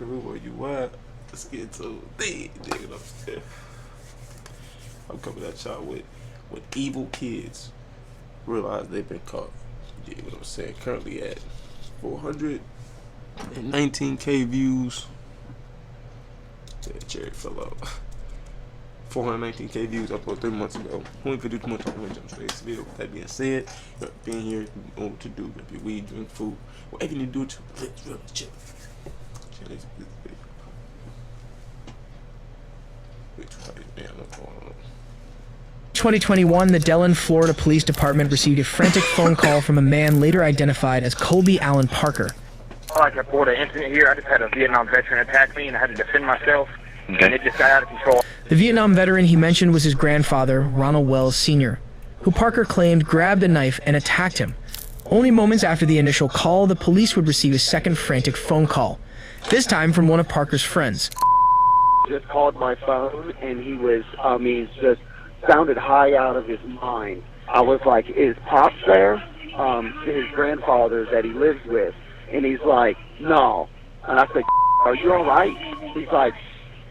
Peru, where you at? Let's get to the dig it upstairs. I'm coming at y'all with evil kids realize they've been caught. You know what I'm saying? Currently at 419K views. Yeah, Jerry fell out. 419K views uploaded 3 months ago. Only video 2 months ago. Jump straight to the video. With that being said, being here, you know what to do. Maybe weed, drink food, whatever you need to do to really chill. Chill this video. 2021, the Dellen, Florida Police Department received a frantic phone call from a man later identified as Colby Allen Parker. I report an incident here. I just had a Vietnam veteran attack me and I had to defend myself, and it just got out of control. The Vietnam veteran he mentioned was his grandfather, Ronald Wells Sr., who Parker claimed grabbed a knife and attacked him. Only moments after the initial call, the police would receive a second frantic phone call, this time from one of Parker's friends. Just called my phone and he was, just sounded high out of his mind. I was like, is Pops there? His grandfather that he lives with. And he's like, no. And I said, are you all right? He's like,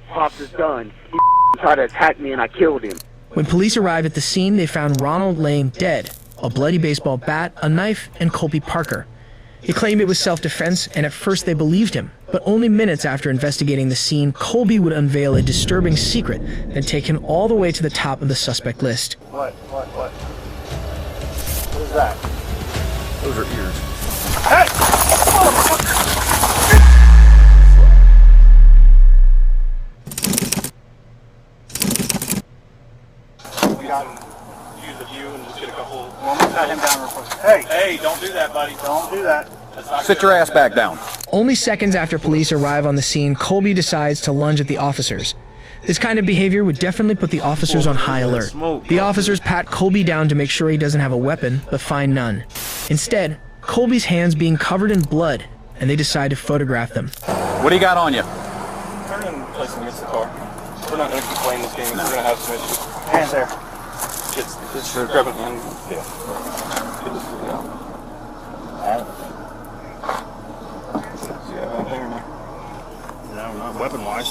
Pops is done. He tried to attack me and I killed him. When police arrived at the scene, they found Ronald laying dead, a bloody baseball bat, a knife, and Colby Parker. He claimed it was self-defense, and at first they believed him. But only minutes after investigating the scene, Colby would unveil a disturbing secret and take him all the way to the top of the suspect list. What? What is that? Those are ears. Hey! We got use the view and just get a couple. Well, I'm gonna pat him down real quick. Hey, don't do that, buddy. Don't do that. Sit your ass back down. Only seconds after police arrive on the scene, Colby decides to lunge at the officers. This kind of behavior would definitely put the officers on high alert. The officers pat Colby down to make sure he doesn't have a weapon, but find none. Instead, Colby's hands being covered in blood, and they decide to photograph them. What do you got on you? Turn and place him against the car. We're not going to keep playing this game. We're going to have some issues. Hands there. Just grab a hand. Yeah. Get this thing out. Do you have anything or no? No, not weapon-wise.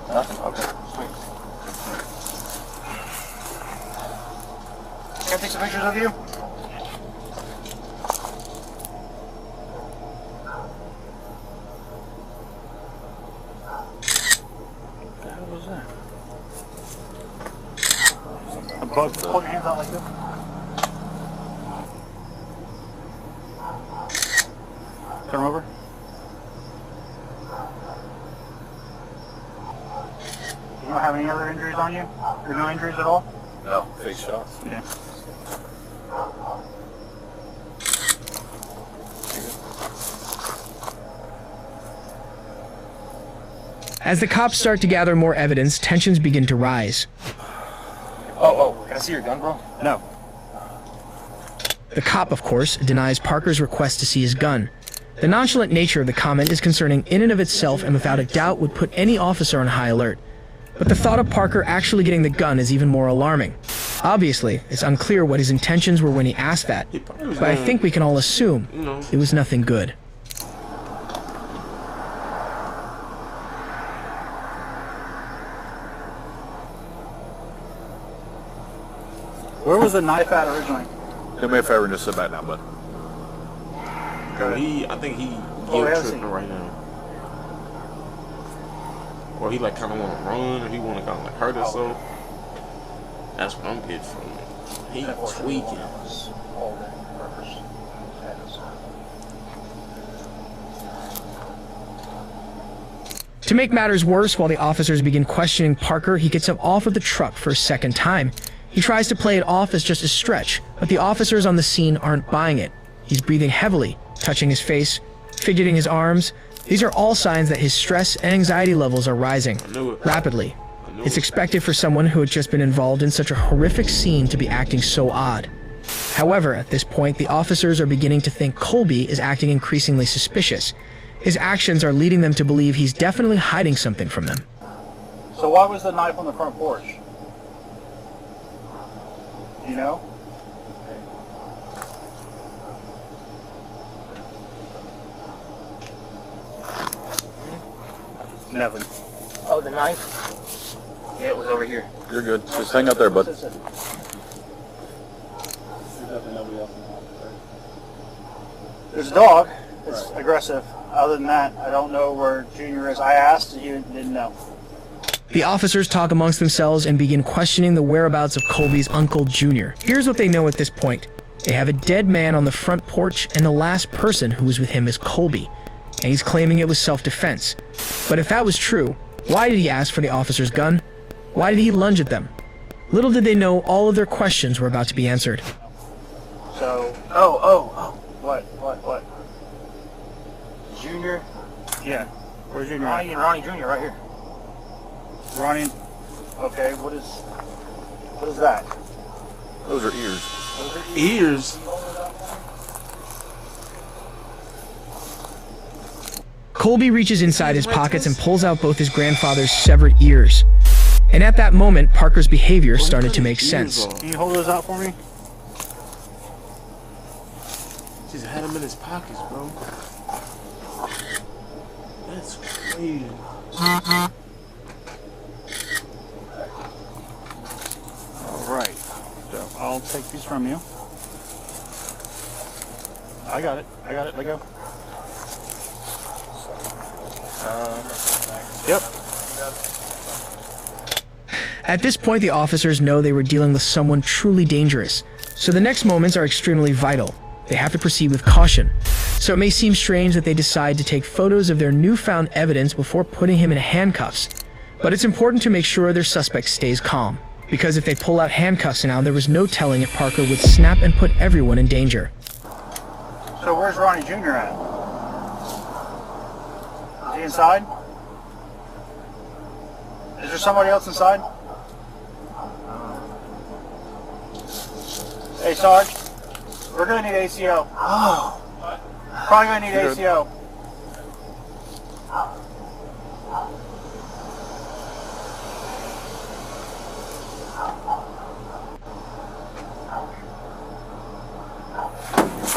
Nothing? Okay. Sweet. Can I take some pictures of you? What the hell was that? A bug. Hold your hands out like this. Turn them over. You don't have any other injuries on you? Or no injuries at all? No, face shots. Yeah. As the cops start to gather more evidence, tensions begin to rise. Oh, can I see your gun, bro? No. The cop, of course, denies Parker's request to see his gun. The nonchalant nature of the comment is concerning in and of itself and without a doubt would put any officer on high alert. But the thought of Parker actually getting the gun is even more alarming. Obviously, it's unclear what his intentions were when he asked that, but I think we can all assume it was nothing good. Where was the knife at originally? Do me a favor and just sit back down, bud. I think he tripping right now. Or he like kind of want to run, or he want to kind of like hurt himself. That's what I'm getting from it. He tweaking. To make matters worse, while the officers begin questioning Parker, he gets up off of the truck for a second time. He tries to play it off as just a stretch, but the officers on the scene aren't buying it. He's breathing heavily, touching his face, fidgeting his arms. These are all signs that his stress and anxiety levels are rising rapidly. It's expected for someone who had just been involved in such a horrific scene to be acting so odd. However, at this point, the officers are beginning to think Colby is acting increasingly suspicious. His actions are leading them to believe he's definitely hiding something from them. So why was the knife on the front porch? You know? Nothing. Oh, the knife? Yeah, it was over here. You're good. Just hang out there, bud. There's definitely nobody else in the house. There's a dog. It's aggressive. Other than that, I don't know where Junior is. I asked, he didn't know. The officers talk amongst themselves and begin questioning the whereabouts of Colby's uncle, Junior. Here's what they know at this point. They have a dead man on the front porch, and the last person who was with him is Colby. And he's claiming it was self-defense. But if that was true, why did he ask for the officer's gun? Why did he lunge at them? Little did they know all of their questions were about to be answered. So, what? Junior? Yeah. Where's Junior? Ronnie Jr. right here. Ronnie. Okay, what is that? Those are ears. Ears. Colby reaches inside his pockets and pulls out both his grandfather's severed ears. And at that moment, Parker's behavior started to make sense. Can you hold those out for me? Just had him in his pockets, bro. That's crazy. Alright. So, I'll take these from you. I got it. Let go. Yep. At this point, the officers know they were dealing with someone truly dangerous. So the next moments are extremely vital. They have to proceed with caution. So it may seem strange that they decide to take photos of their newfound evidence before putting him in handcuffs. But it's important to make sure their suspect stays calm. Because if they pull out handcuffs now, there was no telling if Parker would snap and put everyone in danger. So where's Ronnie Jr. at? Is he inside? Is there somebody else inside? Hey, Sarge. We're gonna need ACO. Oh. Probably gonna need ACO.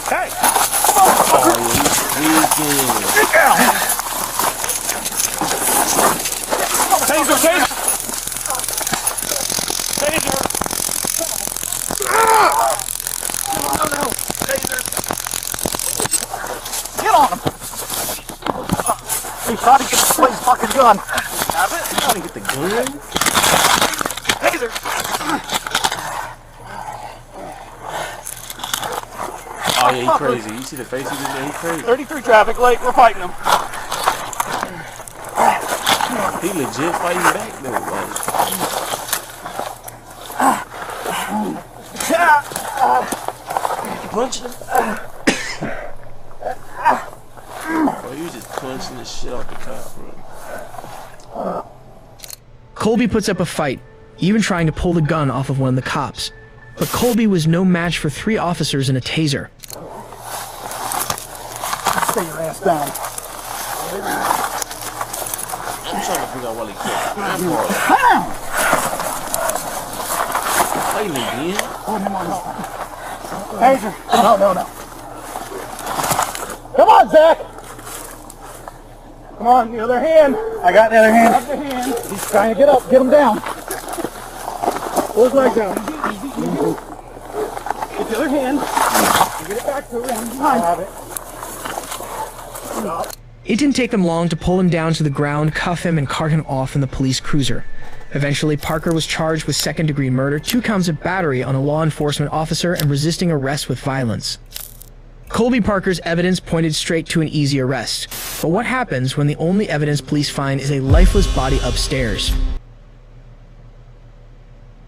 Hey! Get down! Taser! Taser! Get on him! He's trying to get the place fucking gun. Have it? He's trying to get the gun? Taser! Oh yeah, he crazy. You see the face he just made? He crazy. 33 traffic light, we're fighting him. He legit fighting back though. Like. You punching him? Bro, you just punching the shit off the cop, bro. Colby puts up a fight, even trying to pull the gun off of one of the cops. But Colby was no match for 3 officers and a taser. Stay your ass down. I'm trying to figure out why he killed him. Fighting again? Taser. No. Come on, Zach. Come on, the other hand. I got the other hand. Other hand. He's trying to get up. Get him down. Pull his leg down. Get the other hand. Get it back to him. I have it. It didn't take them long to pull him down to the ground, cuff him, and cart him off in the police cruiser. Eventually, Parker was charged with second-degree murder, 2 counts of battery on a law enforcement officer, and resisting arrest with violence. Colby Parker's evidence pointed straight to an easy arrest. But what happens when the only evidence police find is a lifeless body upstairs?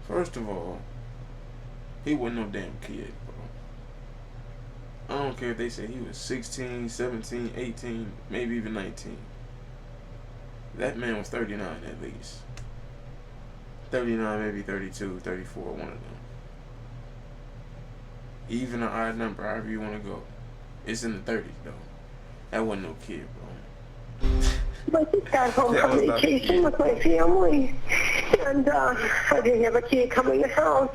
First of all, he wasn't no damn kid, bro. I don't care if they say he was 16, 17, 18, maybe even 19. That man was 39 at least. 39, maybe 32, 34, one of them. Even an odd number, however you want to go. It's in the 30s, though. That wasn't no kid, bro. I just got home from vacation with my family, and I didn't have a key coming in the house.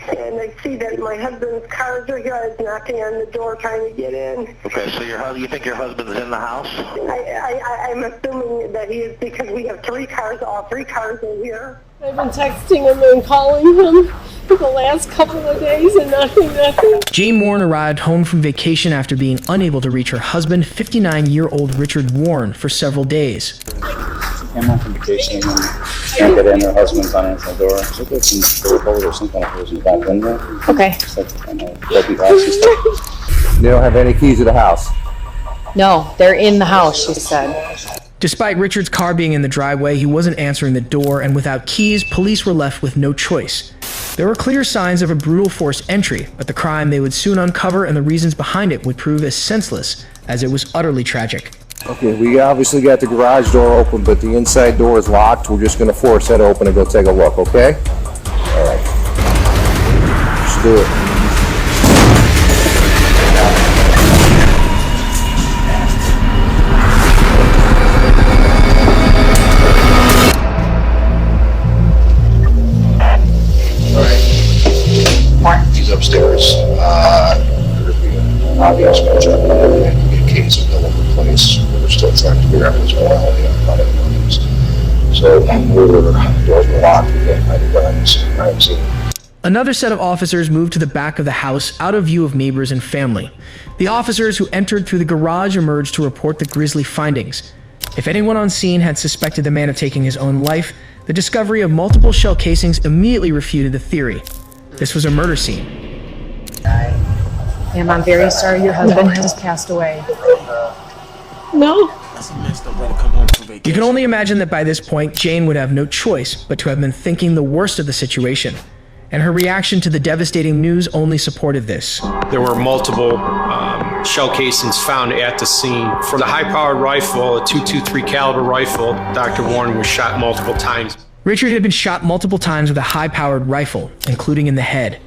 and I see that my husband's cars are here. I was knocking on the door trying to get in. Okay, so you think your husband's in the house? I'm assuming that he is because we have all three cars in here. I've been texting him and calling him for the last couple of days and nothing. Jane Warren arrived home from vacation after being unable to reach her husband, 59-year-old Richard Warren, for several days. Came home from vacation and can't get in. Her husband's on the door. So there's some door hold or some kind of hose in the back window. Okay. It's like kind of dopey glass and stuff. They don't have any keys to the house. No, they're in the house, she said. Despite Richard's car being in the driveway, he wasn't answering the door, and without keys, police were left with no choice. There were clear signs of a brutal forced entry, but the crime they would soon uncover and the reasons behind it would prove as senseless as it was utterly tragic. Okay, we obviously got the garage door open, but the inside door is locked. We're just going to force that open and go take a look, okay? All right. Let's do it. He's upstairs. Obvious measure. Get keys and all over the place. We're still trying to figure out what's going on. We haven't found any moneys. So doors were locked. We can't find the guns. Another set of officers moved to the back of the house, out of view of neighbors and family. The officers who entered through the garage emerged to report the grisly findings. If anyone on scene had suspected the man of taking his own life, the discovery of multiple shell casings immediately refuted the theory. This was a murder scene. Ma'am, I'm very sorry your husband has passed away. No. That's a messed up way to come home from vacation. You can only imagine that by this point, Jane would have no choice but to have been thinking the worst of the situation. And her reaction to the devastating news only supported this. There were multiple shell casings found at the scene. For the high-powered rifle, a .223 caliber rifle, Dr. Warren was shot multiple times. Richard had been shot multiple times with a high-powered rifle, including in the head.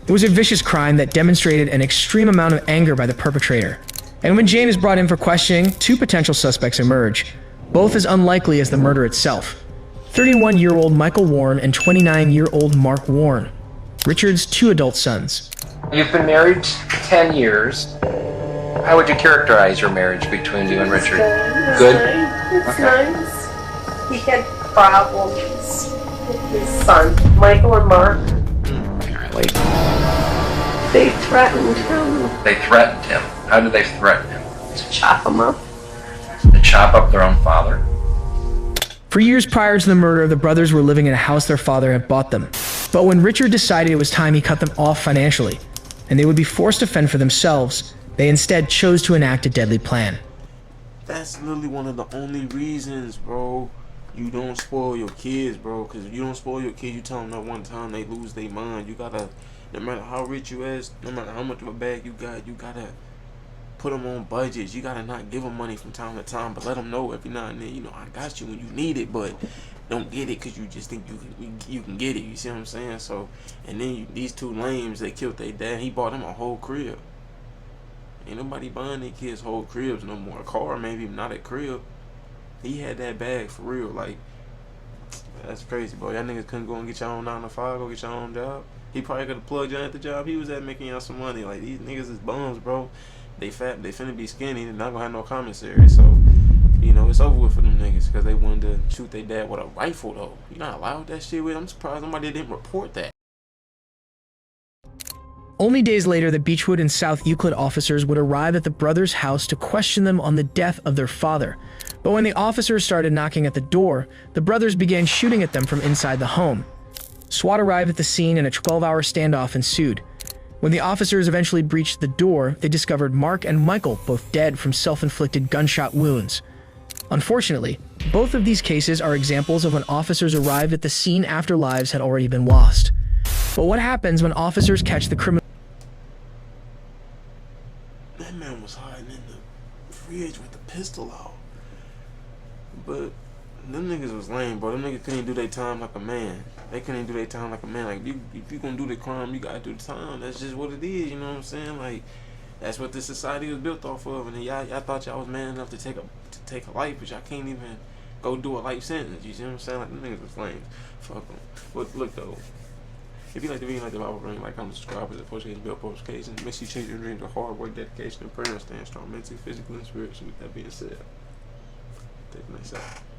It was a vicious crime that demonstrated an extreme amount of anger by the perpetrator. And when Jane is brought in for questioning, two potential suspects emerge, both as unlikely as the murder itself. 31-year-old Michael Warren and 29-year-old Mark Warren, Richard's two adult sons. You've been married 10 years. How would you characterize your marriage between you and Richard? Good? It's nice. He had problems with his son, Michael and Mark. Wait. They threatened him They threatened him. How did they threaten him? to chop him up. To chop up their own father? For years prior to the murder, the brothers were living in a house their father had bought them. But when Richard decided it was time, he cut them off financially, and they would be forced to fend for themselves, they instead chose to enact a deadly plan. That's literally one of the only reasons, bro, you don't spoil your kids, bro. Because if you don't spoil your kids, you tell them that one time they lose their mind. You gotta, no matter how rich you is, no matter how much of a bag you gotta put them on budgets. You gotta not give them money from time to time, but let them know every now and then, you know, I got you when you need it, but don't get it because you just think you can get it. You see what I'm saying? So, and then these two lames, they killed their dad. He bought them a whole crib. Ain't nobody buying their kids whole cribs no more. A car, maybe, not a crib. He had that bag for real. Like, that's crazy, bro. Y'all niggas couldn't go and get your own 9 to 5, go get your own job. He probably could have plugged you at the job he was at, making y'all some money. Like, these niggas is bums, bro. They fat, they finna be skinny, they're not gonna have no commissary. So, you know, it's over with for them niggas because they wanted to shoot their dad with a rifle, though. You not allowed that shit with? I'm surprised somebody didn't report that. Only days later, the Beechwood and South Euclid officers would arrive at the brothers' house to question them on the death of their father. But when the officers started knocking at the door, the brothers began shooting at them from inside the home. SWAT arrived at the scene and a 12-hour standoff ensued. When the officers eventually breached the door, they discovered Mark and Michael both dead from self-inflicted gunshot wounds. Unfortunately, both of these cases are examples of when officers arrived at the scene after lives had already been lost. But what happens when officers catch the criminal? That man was hiding in the fridge with the pistol out. But them niggas was lame, bro. Them niggas couldn't do their time like a man. They couldn't do their time like a man. Like, if you gonna do the crime, you gotta do the time. That's just what it is, you know what I'm saying? Like, that's what this society was built off of. And then y'all thought y'all was man enough to take a life, but y'all can't even go do a life sentence. You see what I'm saying? Like, them niggas was lame. Fuck them. But look, though. If you like the video, like the Bible ring, like, comment, subscribe, as a post-case, bell post-occasion. Make sure you change your dreams to hard work, dedication, and prayer. Stand strong mentally, physically, and spiritually. With that being said, take a nice out.